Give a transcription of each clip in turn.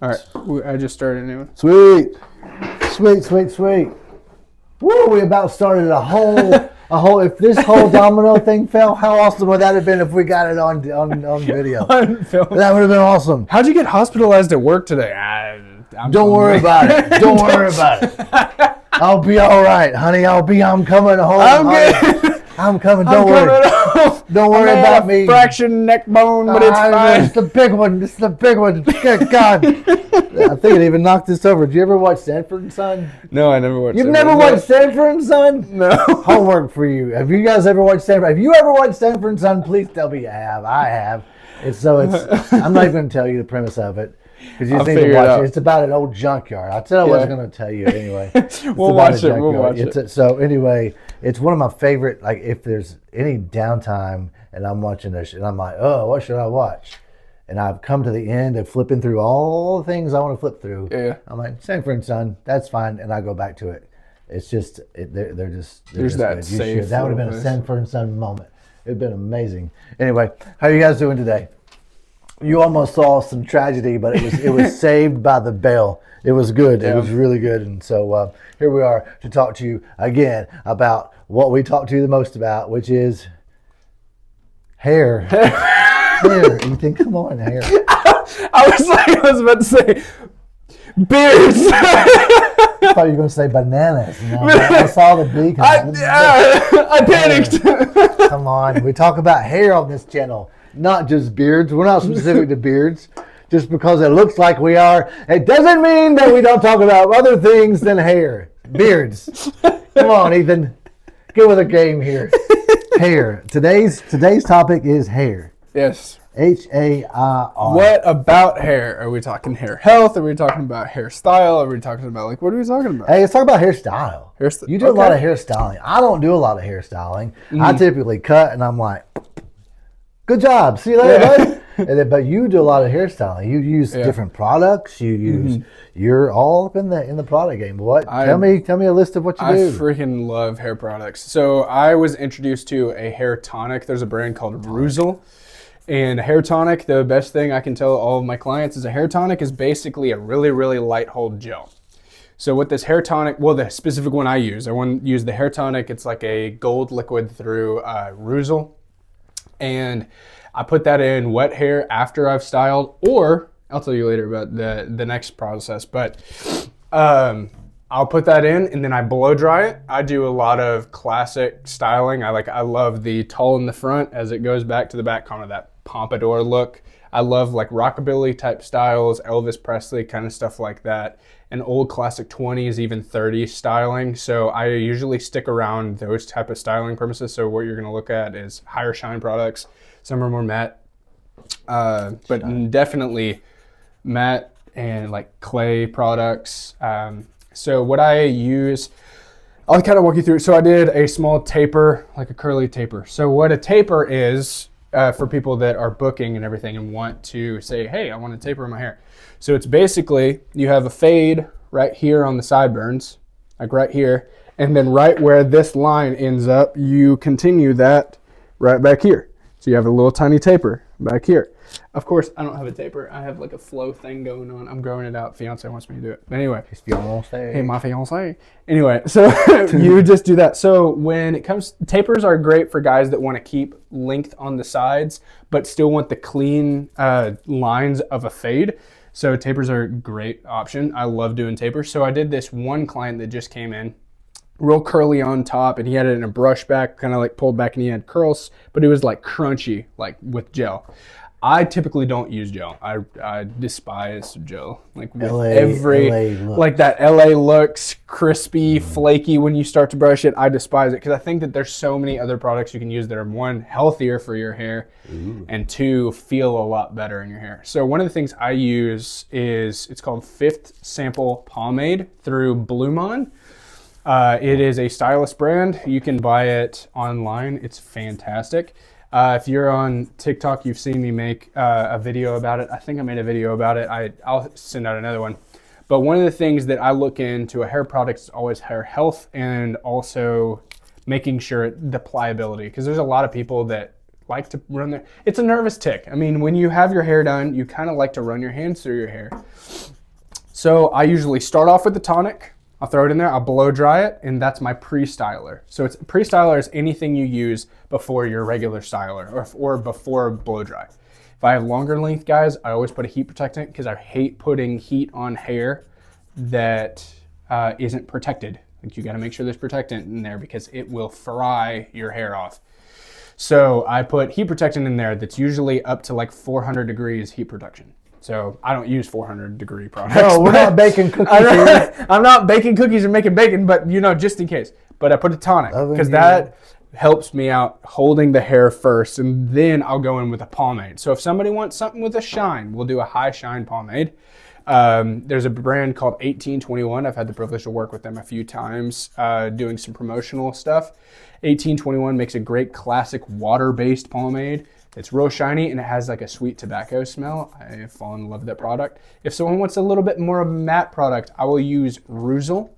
All right, I just started a new one. Sweet. Woo, we about started a whole. If this whole domino thing fell, how awesome would that have been if we got it on video? On film. That would have been awesome. How'd you get hospitalized at work today? Don't worry about it. Don't worry about it. I'll be all right, honey. I'm coming home. I'm good. I'm coming. Don't worry. Don't worry about me. Fractured neck bone, but it's fine. It's the big one. It's the big one. Good God. I think it even knocked this over. Did you ever watch Sanford and Son? No, I never watched. You've never watched Sanford and Son? No. Homework for you. Have you guys ever watched Sanford? Have you ever watched Sanford and Son? Please tell me you have. I have. I'm not even going to tell you the premise of it. Because you just need to watch it. It's about an old junkyard. I said I wasn't going to tell you anyway. We'll watch it. So anyway, it's one of my favorite. Like if there's any downtime and I'm watching this, and I'm like, oh, what should I watch? And I've come to the end of flipping through all the things I want to flip through. Yeah. I'm like, Sanford and Son, that's fine, and I go back to it. It's just they're just there's that good. safe. That would have been a Sanford and Son moment. It'd been amazing. Anyway, how are you guys doing today? You almost saw some tragedy, but it was saved by the bell. It was good. Yeah. It was really good. And so here we are to talk to you again about what we talk to you the most about, which is hair. Hair. Ethan, come on, hair. I was about to say beards. I thought you were going to say bananas. You know? I saw the beak. I panicked. Come on. We talk about hair on this channel. Not just beards. We're not specific to beards. Just because it looks like we are, it doesn't mean that we don't talk about other things than hair. Beards. Come on, Ethan. Get with a game here. Hair. Today's topic is hair. Yes. H-A-I-R. What about hair? Are we talking hair health? Are we talking about hairstyle? Are we talking about what are we talking about? Hey, let's talk about hairstyle. You do a lot of hairstyling. I don't do a lot of hairstyling. I typically cut and I'm like, good job. See you later, bud. But you do a lot of hairstyling. You use different products. You use. You're all up in the product game. What? Tell me a list of what you do. I freaking love hair products. So I was introduced to a hair tonic. There's a brand called Ruzel. And a hair tonic, the best thing I can tell all of my clients is a hair tonic is basically a really, really light hold gel. So with this hair tonic, well, the specific one I use the hair tonic. It's like a gold liquid through Ruzel. And I put that in wet hair after I've styled, or I'll tell you later about the next process, but I'll put that in and then I blow dry it. I do a lot of classic styling. I love the tall in the front as it goes back to the back, kind of that pompadour look. I love like rockabilly type styles, Elvis Presley kind of stuff like that, and old classic 20s, even 30s styling. So I usually stick around those type of styling premises. So what you're gonna look at is higher shine products. Some are more matte, but definitely matte and like clay products. So what I use, I'll kind of walk you through. So I did a small taper, like a curly taper. So what a taper is, for people that are booking and everything and want to say, hey, I want to taper my hair. So it's basically, you have a fade right here on the sideburns, like right here, and then right where this line ends up, you continue that right back here. So you have a little tiny taper back here. Of course, I don't have a taper. I have like a flow thing going on. I'm growing it out. Fiance wants me to do it. But anyway. Hey, my fiance. Anyway, so you just do that. So when it comes, tapers are great for guys that want to keep length on the sides, but still want the clean lines of a fade. So tapers are a great option. I love doing tapers. So I did this one client that just came in, real curly on top, and he had it in a brush back, kind of like pulled back, and he had curls, but it was like crunchy, like with gel. I typically don't use gel. I despise gel. Like with LA look. Like that LA looks crispy, flaky when you start to brush it. I despise it because I think that there's so many other products you can use that are, one, healthier for your hair, and two, feel a lot better in your hair. So one of the things I use is, it's called Fifth Sample Pomade through Blumon. It is a stylist brand. You can buy it online. It's fantastic. If you're on TikTok, you've seen me make a video about it. I think I made a video about it. I'll send out another one. But one of the things that I look into a hair product is always hair health, and also making sure the pliability, because there's a lot of people that like to run their, it's a nervous tick. I mean, when you have your hair done, you kind of like to run your hands through your hair. So I usually start off with the tonic. I'll throw it in there, I'll blow dry it, and that's my pre-styler. So it's pre-styler is anything you use before your regular styler or before blow dry. If I have longer length guys, I always put a heat protectant because I hate putting heat on hair that isn't protected. Like you gotta make sure there's protectant in there because it will fry your hair off. So I put heat protectant in there that's usually up to like 400 degrees heat protection. So I don't use 400 degree products. No, we're not baking cookies here. I'm not baking cookies or making bacon, but just in case. But I put a tonic because that helps me out holding the hair first, and then I'll go in with a pomade. So if somebody wants something with a shine, we'll do a high shine pomade. There's a brand called 1821. I've had the privilege to work with them a few times doing some promotional stuff. 1821 makes a great classic water-based pomade. It's real shiny and it has like a sweet tobacco smell. I have fallen in love with that product. If someone wants a little bit more of a matte product, I will use Ruzel.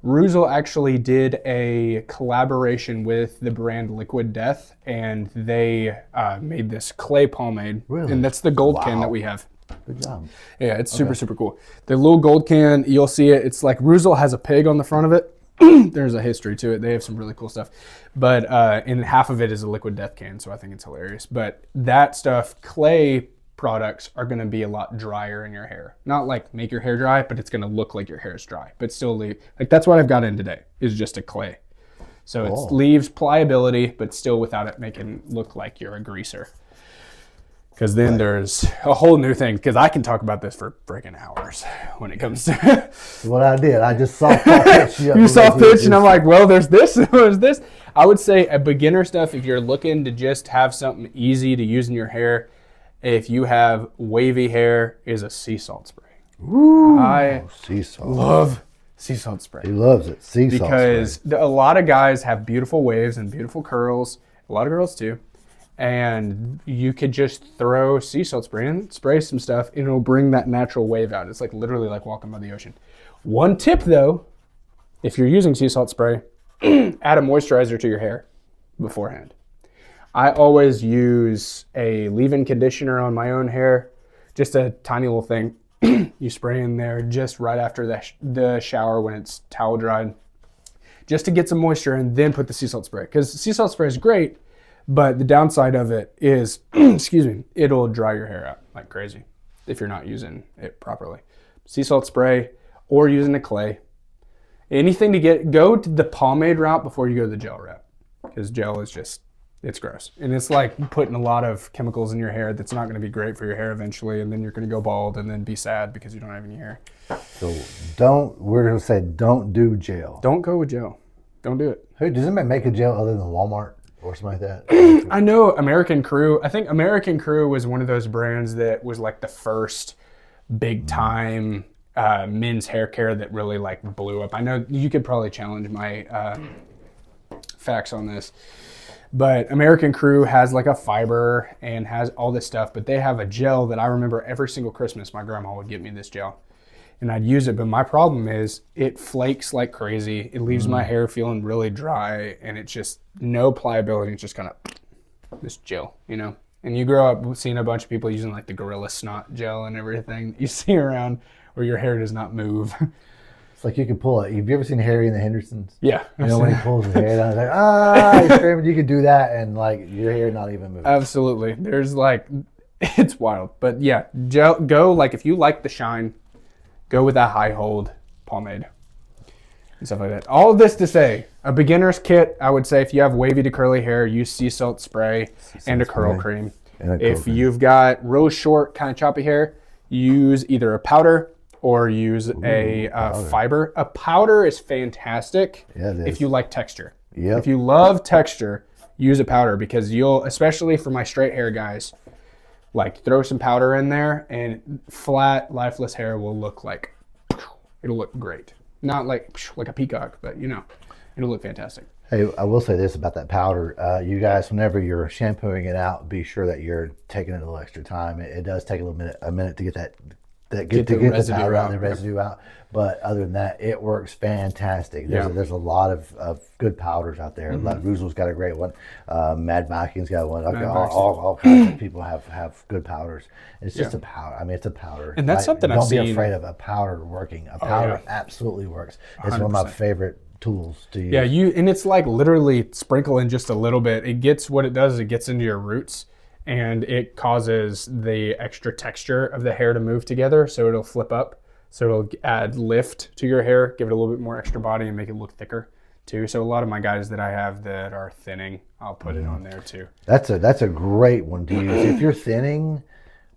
Ruzel actually did a collaboration with the brand Liquid Death, and they made this clay pomade. Really? And that's the gold can that we have. Good job. Yeah, it's super, super cool. The little gold can, you'll see it. It's like Ruzel has a pig on the front of it. There's a history to it. They have some really cool stuff. But and half of it is a Liquid Death can, so I think it's hilarious. But that stuff, clay products are going to be a lot drier in your hair. Not like make your hair dry, but it's going to look like your hair is dry. But still leave, like that's what I've got in today, is just a clay. So it leaves pliability, but still without it making look like you're a greaser. Because then there's a whole new thing, because I can talk about this for freaking hours when it comes to what I did. I just soft pitch you. You soft pitch, and I'm like, well, there's this, there's this. I would say a beginner stuff, if you're looking to just have something easy to use in your hair, if you have wavy hair, is a sea salt spray. Ooh, I sea salt. love sea salt spray. He loves it. Sea salt Because a lot of guys have beautiful waves and beautiful curls. A lot of girls too. And you could just throw sea salt spray in, spray some stuff, and it'll bring that natural wave out. It's like literally like walking by the ocean. One tip though, if you're using sea salt spray, add a moisturizer to your hair beforehand. I always use a leave-in conditioner on my own hair, just a tiny little thing. You spray in there just right after the shower when it's towel dried, just to get some moisture, and then put the sea salt spray. Because sea salt spray is great, but the downside of it is, excuse me, it'll dry your hair out like crazy if you're not using it properly. Sea salt spray or using a clay. Anything to go to the pomade route before you go to the gel route. Because gel is just, it's gross. And it's like putting a lot of chemicals in your hair that's not going to be great for your hair eventually, and then you're going to go bald and then be sad because you don't have any hair. So we're going to say don't do gel. Don't go with gel. Don't do it. Hey, does anybody make a gel other than Walmart or something like that? I know American Crew. I think American Crew was one of those brands that was like the first big time men's hair care that really like blew up. I know you could probably challenge my facts on this, but American Crew has like a fiber and has all this stuff, but they have a gel that I remember every single Christmas my grandma would get me this gel and I'd use it. But my problem is it flakes like crazy. It leaves my hair feeling really dry, and it's just no pliability. It's just kind of this gel, you know? And you grow up seeing a bunch of people using like the Gorilla Snot gel and everything that you see around where your hair does not move. It's like you could pull it. Have you ever seen Harry and the Hendersons? Yeah. You know, when he pulls his hair down, it's like, he's screaming. You could do that and like your hair not even move. Absolutely. There's like, it's wild. But yeah, gel, go like if you like the shine, go with that high hold pomade and stuff like that. All of this to say, a beginner's kit, I would say if you have wavy to curly hair, use sea salt spray and a curl cream. If you've got real short, kind of choppy hair, use either a powder or use a fiber. A powder is fantastic if you like texture. Yep. If you love texture, use a powder, because you'll, especially for my straight hair guys, like throw some powder in there and flat, lifeless hair will look like, it'll look great. Not like a peacock, but you know, it'll look fantastic. Hey, I will say this about that powder. You guys, whenever you're shampooing it out, be sure that you're taking it a little extra time. It does take a minute to get that that Get get the the residue powder out, the yep. residue out. But other than that, it works fantastic. Yeah. There's a lot of good powders out there. Like Ruzel's got a great one. Mad Viking's got one. Okay, Mad all kinds of people have good powders. It's just Yeah. a powder. I mean, it's a powder. And that's something I've Don't be seen- afraid of a powder working. A powder yeah. absolutely works. It's one of my 100%. favorite tools to use. Yeah, and it's like literally sprinkling just a little bit. It gets what it does is it gets into your roots and it causes the extra texture of the hair to move together, so it'll flip up. So it'll add lift to your hair, give it a little bit more extra body and make it look thicker too. So a lot of my guys that I have that are thinning, I'll put it on there too. That's a great one to use. If you're thinning,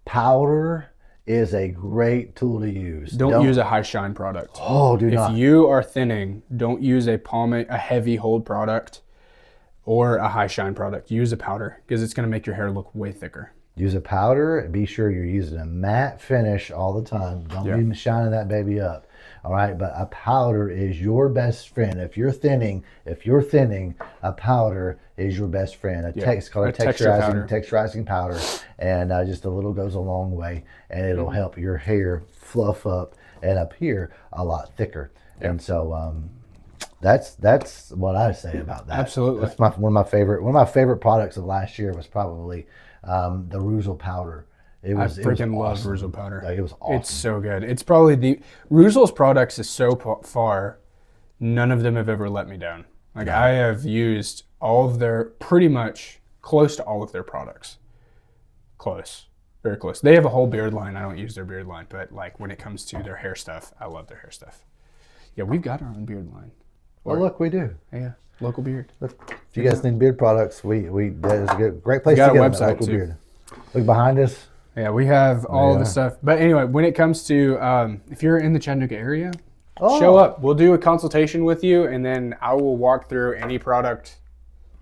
powder is a great tool to use. Don't use a high shine product. Oh, do If not. you are thinning, don't use a heavy hold product or a high shine product. Use a powder because it's going to make your hair look way thicker. Use a powder. Be sure you're using a matte finish all the time. Don't be shining that baby up. All right, but a powder is your best friend. If you're thinning, a powder is your best friend. It's called a texturizing powder, and just a little goes a long way, and it'll help your hair fluff up and appear a lot thicker. And so that's what I say about that. Absolutely. That's one of my favorite products of last year was probably the Ruzel powder. I freaking love Ruzel powder. Like, it was awesome. It's so good. It's probably Ruzel's products is so far, none of them have ever let me down. Like I have used pretty much close to all of their products. Close. Very close. They have a whole beard line. I don't use their beard line, but like when it comes to their hair stuff, I love their hair stuff. Yeah, we've got our own beard line. Well, look, we do. Yeah, local beard. Look, if you guys need beard products, that is a great place We got to a get them, website Local too. Beard. Look behind us. Yeah, we have all of the stuff. But anyway, when it comes to if you're in the Chattanooga area, show up. We'll do a consultation with you, and then I will walk through any product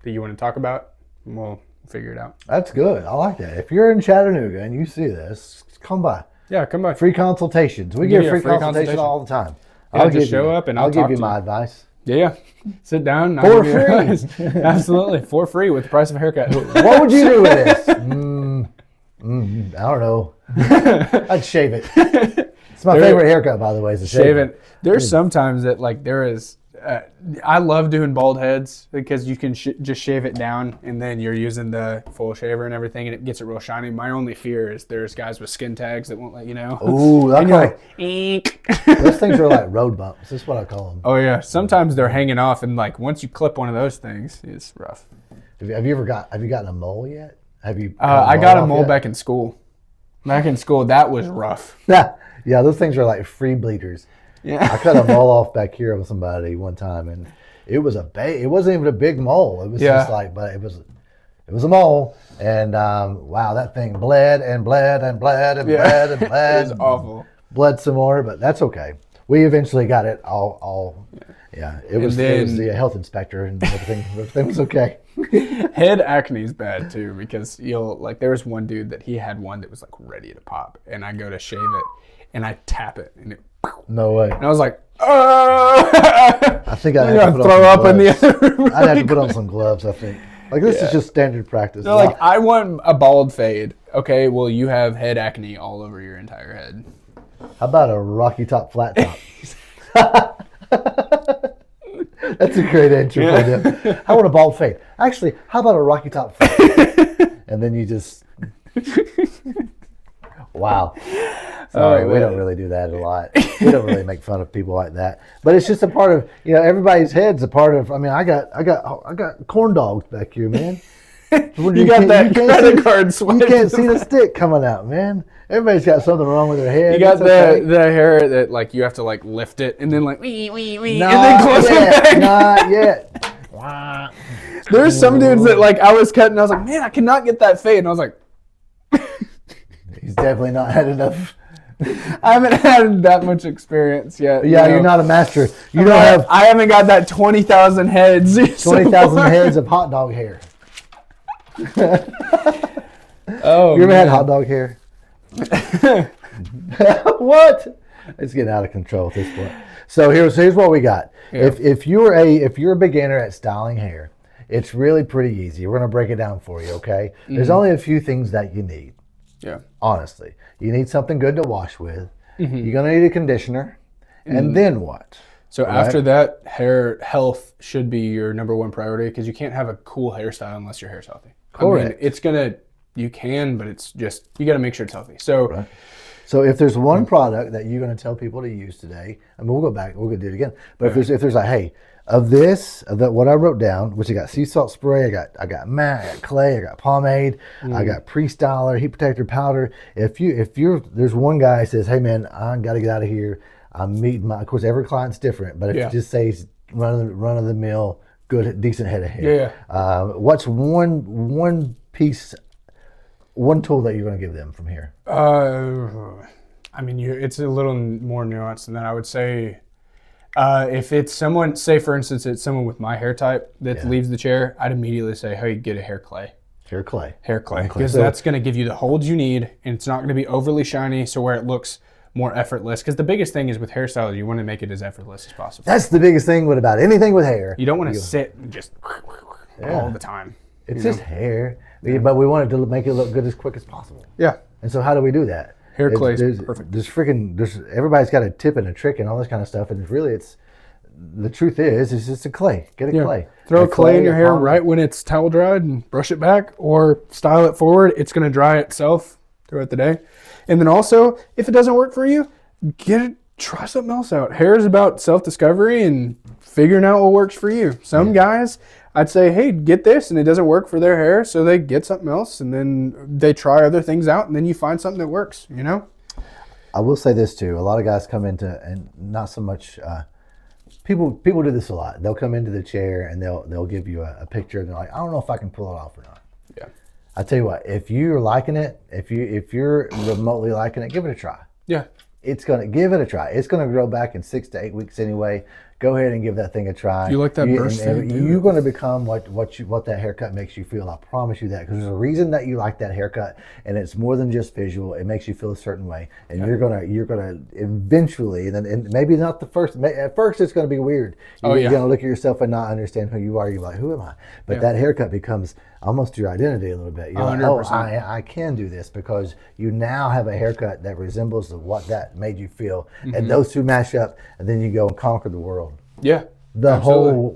that you want to talk about, and we'll figure it out. That's good. I like that. If you're in Chattanooga and you see this, come by. Yeah, come by. Free consultations. We give give you a free free consultation consultation. all the time. Yeah, just show up and I'll give talk you to my you. advice. Yeah, sit down. For free. Absolutely, for free with the price of a haircut. What would you do with this? I don't know. I'd shave it. It's my favorite haircut, by the way. Is the Shaving. There's sometimes that like there is. I love doing bald heads because you can just shave it down and then you're using the full shaver and everything and it gets it real shiny. My only fear is there's guys with skin tags that won't let you know. Ooh, And you're like, eek. those things are like road bumps. That's what I call them. Oh yeah, sometimes they're hanging off and like once you clip one of those things, it's rough. Have you gotten a mole yet? Have you? I got a mole back in school. Back in school, that was rough. Yeah, those things are like free bleeders. Yeah. I cut a mole off back here with somebody one time, and it was it wasn't even a big mole. It was just like, but it was a mole, and wow, that thing bled and bled and bled and bled and bled. It was awful. Bled some more, but that's okay. We eventually got it all. Yeah, it was the health inspector, and everything was okay. Head acne is bad too because there was one dude that he had one that was like ready to pop, and I go to shave it, and I tap it, and it. No way. And I was like, oh! I think I'd have to throw up in the other room. I'd have to put on some gloves, I think. Like, this is just standard practice. They're like, I want a bald fade. Okay, well, you have head acne all over your entire head. How about a Rocky Top flat top? That's a great answer for them. I want a bald fade. Actually, how about a Rocky Top flat? And then you just... Wow. Sorry, we don't really do that a lot. We don't really make fun of people like that. But it's just a part of, everybody's head's a part of, I got corn dogs back here, man. You got that credit card sweat. You can't see the stick coming out, man. Everybody's got something wrong with their head. You got the hair that like you have to like lift it and then like wee, and then Not close it yet. back. Not yet. There's some dudes that like I was cutting, I was like, man, I cannot get that fade, and I was like, He's definitely not had enough. I haven't had that much experience yet. Yeah, you're not a master. You don't have I haven't got that 20,000 heads. 20,000 heads of hot dog hair. Oh, You ever had hot dog hair? What? It's getting out of control at this point. So here's what we got. Yeah. If you're a beginner at styling hair, it's really pretty easy. We're gonna break it down for you, okay? There's only a few things that you need. Yeah. Honestly, you need something good to wash with. You're gonna need a conditioner, and then what? So after that, hair health should be your number one priority because you can't have a cool hairstyle unless your hair's healthy. Correct. I mean, you can, but it's just, you got to make sure it's healthy. So, So if there's one product that you're going to tell people to use today, I mean, we'll go back, we're going to do it again. But if there's like, hey, of what I wrote down, which I got sea salt spray, I got matte, I got clay, I got pomade, I got pre-styler, heat protector powder. There's one guy that says, hey man, I got to get out of here. I'm meeting of course, every client's different, but if you just say run of the mill, good, decent head of hair. What's one tool that you're going to give them from here? I mean, it's a little more nuanced than that. I would say if it's someone, say for instance, it's someone with my hair type that leaves the chair, I'd immediately say, hey, get a hair clay. Hair clay. Because that's going to give you the holds you need, and it's not going to be overly shiny, so where it looks more effortless. Because the biggest thing is with hairstyles, you want to make it as effortless as possible. That's the biggest thing with about anything with hair. You don't want to sit and just all the time. It's just hair, but we want it to make it look good as quick as possible. Yeah. And so how do we do that? Hair clay is perfect. Everybody's got a tip and a trick and all this kind of stuff, and the truth is, it's just a clay. Get a clay. Throw a clay in your hair right when it's towel dried and brush it back, or style it forward. It's going to dry itself throughout the day. And then also, if it doesn't work for you, try something else out. Hair is about self-discovery and figuring out what works for you. Some guys, I'd say, hey, get this, and it doesn't work for their hair, so they get something else, and then they try other things out, and then you find something that works, you know? I will say this too. A lot of guys come into, and not so much, people do this a lot. They'll come into the chair and they'll give you a picture, and they're like, I don't know if I can pull it off or not. Yeah. I tell you what, if you're liking it, if you're remotely liking it, give it a try. Yeah. Give it a try. It's gonna grow back in 6 to 8 weeks anyway. Go ahead and give that thing a try. If you like that burst, you're going to become what that haircut makes you feel. I promise you that, because there's a reason that you like that haircut, and it's more than just visual. It makes you feel a certain way, and you're gonna eventually, and maybe not the first. At first, it's gonna be weird. You're gonna look at yourself and not understand who you are. You're like, who am I? But that haircut becomes almost your identity a little bit. You're 100%. Like, oh, I can do this because you now have a haircut that resembles what that made you feel, and those two mash up, and then you go and conquer the world. Yeah, the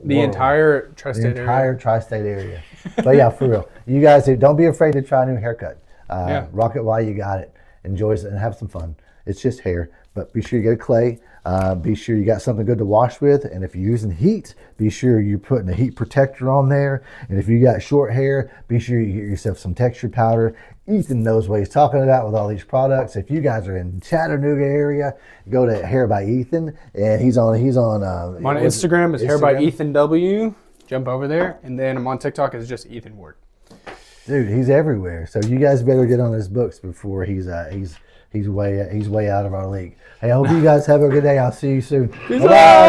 entire tri-state area. But yeah, for real, you guys don't be afraid to try a new haircut. Rock it while you got it. Enjoy it and have some fun. It's just hair, but be sure you get a clay. Be sure you got something good to wash with, and if you're using heat, be sure you're putting a heat protector on there. And if you got short hair, be sure you get yourself some texture powder. Ethan knows what he's talking about with all these products. If you guys are in Chattanooga area, go to Hair by Ethan, and he's on Instagram is Hair by Ethan W. Jump over there, and then I'm on TikTok as just Ethan Ward. Dude, he's everywhere. So you guys better get on his books before he's way out of our league. Hey, I hope you guys have a good day. I'll see you soon. Bye.